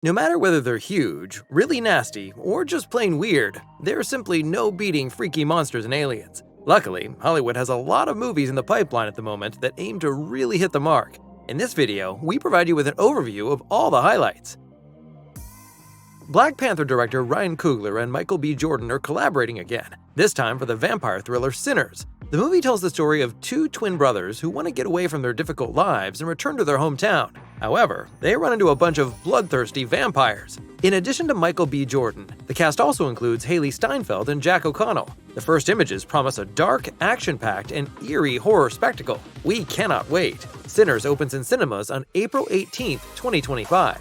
No matter whether they're huge, really nasty, or just plain weird, there's simply no beating freaky monsters and aliens. Luckily, Hollywood has a lot of movies in the pipeline at the moment that aim to really hit the mark. In this video, we provide you with an overview of all the highlights. Black Panther director Ryan Coogler and Michael B. Jordan are collaborating again, this time for the vampire thriller Sinners. The movie tells the story of two twin brothers who want to get away from their difficult lives and return to their hometown. However, they run into a bunch of bloodthirsty vampires. In addition to Michael B. Jordan, the cast also includes Haley Steinfeld and Jack O'Connell. The first images promise a dark, action-packed, and eerie horror spectacle. We cannot wait. Sinners opens in cinemas on April 18, 2025.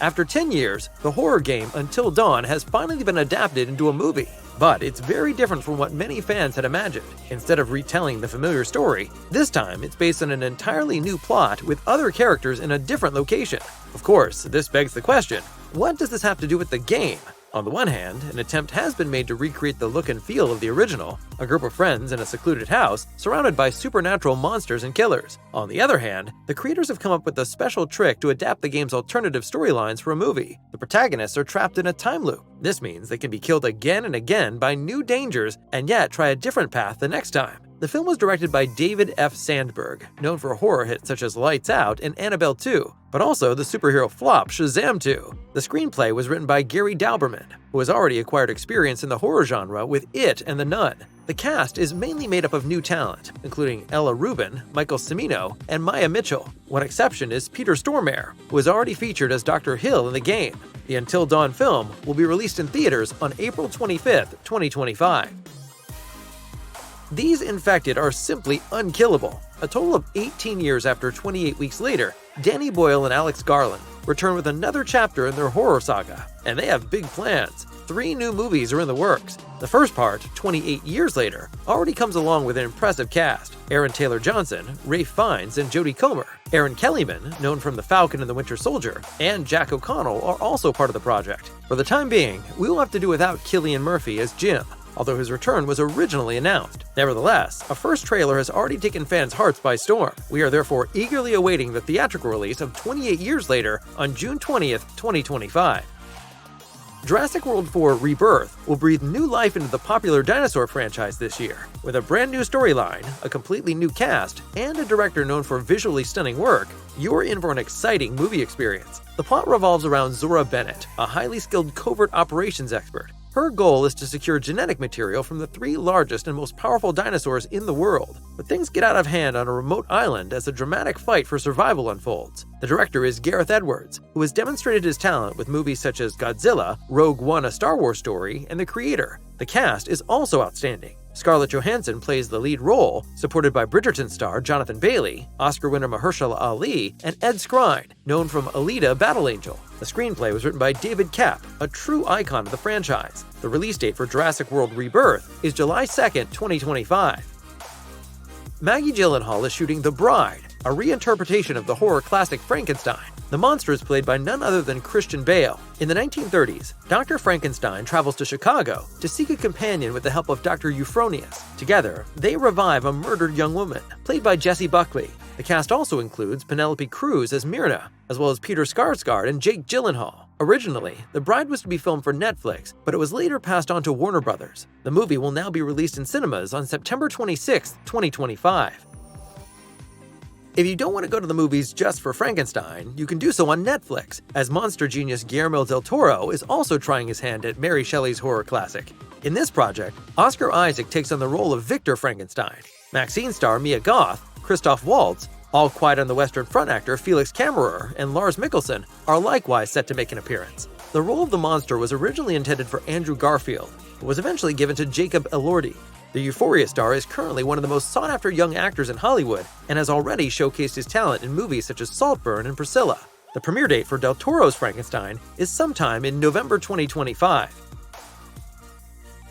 After 10 years, the horror game Until Dawn has finally been adapted into a movie. But it's very different from what many fans had imagined. Instead of retelling the familiar story, this time it's based on an entirely new plot with other characters in a different location. Of course, this begs the question, what does this have to do with the game? On the one hand, an attempt has been made to recreate the look and feel of the original, a group of friends in a secluded house surrounded by supernatural monsters and killers. On the other hand, the creators have come up with a special trick to adapt the game's alternative storylines for a movie. The protagonists are trapped in a time loop. This means they can be killed again and again by new dangers and yet try a different path the next time. The film was directed by David F. Sandberg, known for horror hits such as Lights Out and Annabelle 2, but also the superhero flop Shazam 2. The screenplay was written by Gary Dauberman, who has already acquired experience in the horror genre with It and The Nun. The cast is mainly made up of new talent, including Ella Rubin, Michael Cimino, and Maya Mitchell. One exception is Peter Stormare, who is already featured as Dr. Hill in the game. The Until Dawn film will be released in theaters on April 25, 2025. These infected are simply unkillable. A total of 18 years after 28 weeks later, Danny Boyle and Alex Garland return with another chapter in their horror saga. And they have big plans. 3 new movies are in the works. The first part, 28 years later, already comes along with an impressive cast. Aaron Taylor Johnson, Ralph Fiennes, and Jodie Comer. Aaron Kellyman, known from The Falcon and the Winter Soldier, and Jack O'Connell are also part of the project. For the time being, we will have to do without Cillian Murphy as Jim, although his return was originally announced. Nevertheless, a first trailer has already taken fans' hearts by storm. We are therefore eagerly awaiting the theatrical release of 28 years later on June 20th, 2025. Jurassic World 4 Rebirth will breathe new life into the popular dinosaur franchise this year. With a brand new storyline, a completely new cast, and a director known for visually stunning work, you're in for an exciting movie experience. The plot revolves around Zora Bennett, a highly skilled covert operations expert. Her goal is to secure genetic material from the 3 largest and most powerful dinosaurs in the world. But things get out of hand on a remote island as a dramatic fight for survival unfolds. The director is Gareth Edwards, who has demonstrated his talent with movies such as Godzilla, Rogue One: A Star Wars Story, and The Creator. The cast is also outstanding. Scarlett Johansson plays the lead role, supported by Bridgerton star Jonathan Bailey, Oscar winner Mahershala Ali, and Ed Skrein, known from Alita: Battle Angel. The screenplay was written by David Kapp, a true icon of the franchise. The release date for Jurassic World Rebirth is July 2nd, 2025. Maggie Gyllenhaal is shooting The Bride, a reinterpretation of the horror classic Frankenstein. The monster is played by none other than Christian Bale. In the 1930s, Dr. Frankenstein travels to Chicago to seek a companion with the help of Dr. Euphronius. Together, they revive a murdered young woman, played by Jessie Buckley. The cast also includes Penelope Cruz as Myrna, as well as Peter Skarsgård and Jake Gyllenhaal. Originally, The Bride was to be filmed for Netflix, but it was later passed on to Warner Brothers. The movie will now be released in cinemas on September 26, 2025. If you don't want to go to the movies just for Frankenstein, you can do so on Netflix, as monster genius Guillermo del Toro is also trying his hand at Mary Shelley's horror classic. In this project, Oscar Isaac takes on the role of Victor Frankenstein. Maxine star Mia Goth, Christoph Waltz, All Quiet on the Western Front actor Felix Kammerer, and Lars Mikkelsen are likewise set to make an appearance. The role of the monster was originally intended for Andrew Garfield, but was eventually given to Jacob Elordi. The Euphoria star is currently one of the most sought-after young actors in Hollywood and has already showcased his talent in movies such as Saltburn and Priscilla. The premiere date for Del Toro's Frankenstein is sometime in November 2025.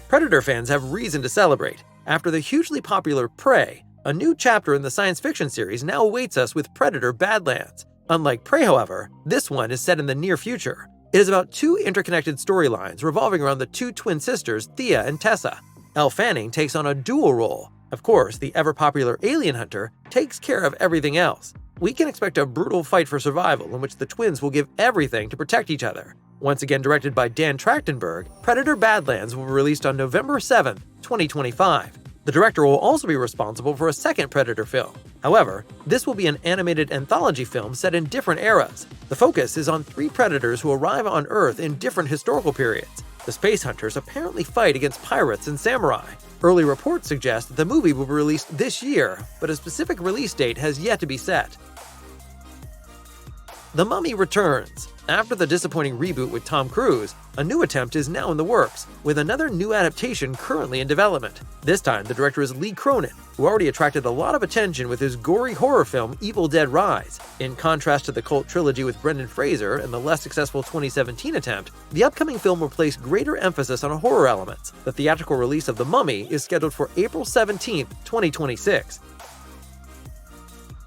Predator fans have reason to celebrate. After the hugely popular Prey, a new chapter in the science fiction series now awaits us with Predator: Badlands. Unlike Prey, however, this one is set in the near future. It is about 2 interconnected storylines revolving around the 2 twin sisters, Thea and Tessa. Elle Fanning takes on a dual role. Of course, the ever-popular alien hunter takes care of everything else. We can expect a brutal fight for survival in which the twins will give everything to protect each other. Once again directed by Dan Trachtenberg, Predator Badlands will be released on November 7, 2025. The director will also be responsible for a second Predator film. However, this will be an animated anthology film set in different eras. The focus is on 3 predators who arrive on Earth in different historical periods. The space hunters apparently fight against pirates and samurai. Early reports suggest that the movie will be released this year, but a specific release date has yet to be set. The Mummy returns. After the disappointing reboot with Tom Cruise, a new attempt is now in the works, with another new adaptation currently in development. This time, the director is Lee Cronin, who already attracted a lot of attention with his gory horror film Evil Dead Rise. In contrast to the cult trilogy with Brendan Fraser and the less successful 2017 attempt, the upcoming film will place greater emphasis on horror elements. The theatrical release of The Mummy is scheduled for April 17, 2026.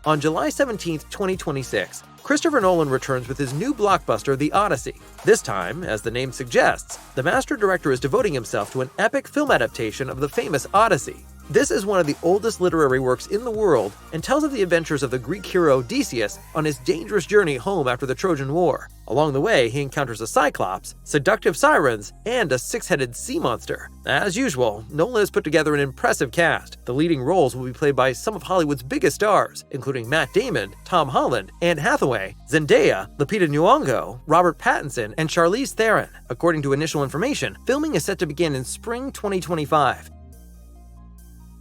On July 17, 2026, Christopher Nolan returns with his new blockbuster, The Odyssey. This time, as the name suggests, the master director is devoting himself to an epic film adaptation of the famous Odyssey. This is one of the oldest literary works in the world and tells of the adventures of the Greek hero Odysseus on his dangerous journey home after the Trojan War. Along the way, he encounters a cyclops, seductive sirens, and a 6-headed sea monster. As usual, Nolan has put together an impressive cast. The leading roles will be played by some of Hollywood's biggest stars, including Matt Damon, Tom Holland, Anne Hathaway, Zendaya, Lupita Nyong'o, Robert Pattinson, and Charlize Theron. According to initial information, filming is set to begin in spring 2025.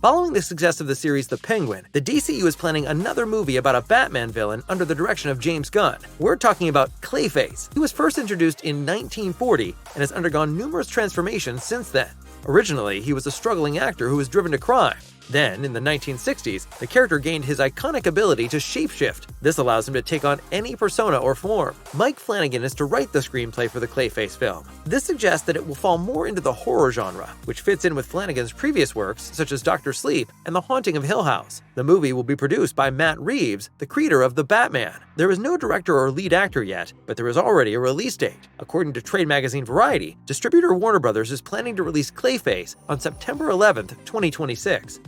Following the success of the series The Penguin, the DCU is planning another movie about a Batman villain under the direction of James Gunn. We're talking about Clayface. He was first introduced in 1940 and has undergone numerous transformations since then. Originally, he was a struggling actor who was driven to crime. Then, in the 1960s, the character gained his iconic ability to shapeshift. This allows him to take on any persona or form. Mike Flanagan is to write the screenplay for the Clayface film. This suggests that it will fall more into the horror genre, which fits in with Flanagan's previous works such as Dr. Sleep and The Haunting of Hill House. The movie will be produced by Matt Reeves, the creator of The Batman. There is no director or lead actor yet, but there is already a release date. According to trade magazine Variety, distributor Warner Bros. Is planning to release Clayface on September 11, 2026.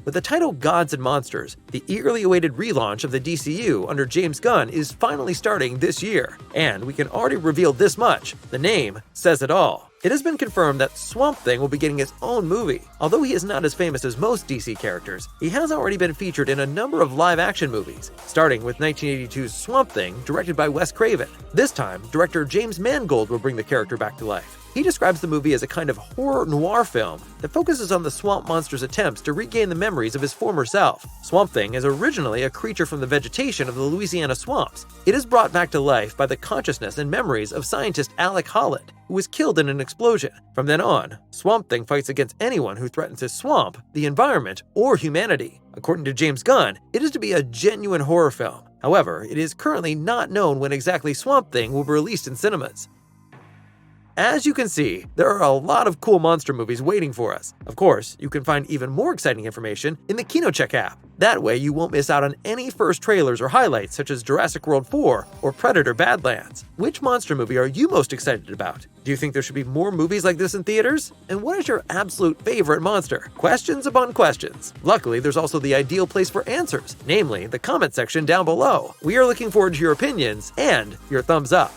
With the title Gods and Monsters, the eagerly awaited relaunch of the DCU under James Gunn is finally starting this year. And we can already reveal this much: the name says it all. It has been confirmed that Swamp Thing will be getting its own movie. Although he is not as famous as most DC characters, he has already been featured in a number of live-action movies, starting with 1982's Swamp Thing, directed by Wes Craven. This time, director James Mangold will bring the character back to life. He describes the movie as a kind of horror noir film that focuses on the swamp monster's attempts to regain the memories of his former self. Swamp Thing is originally a creature from the vegetation of the Louisiana swamps. It is brought back to life by the consciousness and memories of scientist Alec Holland, who was killed in an explosion. From then on, Swamp Thing fights against anyone who threatens his swamp, the environment, or humanity. According to James Gunn, it is to be a genuine horror film. However, it is currently not known when exactly Swamp Thing will be released in cinemas. As you can see, there are a lot of cool monster movies waiting for us. Of course, you can find even more exciting information in the KinoCheck app. That way, you won't miss out on any first trailers or highlights such as Jurassic World 4 or Predator Badlands. Which monster movie are you most excited about? Do you think there should be more movies like this in theaters? And what is your absolute favorite monster? Questions upon questions. Luckily, there's also the ideal place for answers, namely the comment section down below. We are looking forward to your opinions and your thumbs up.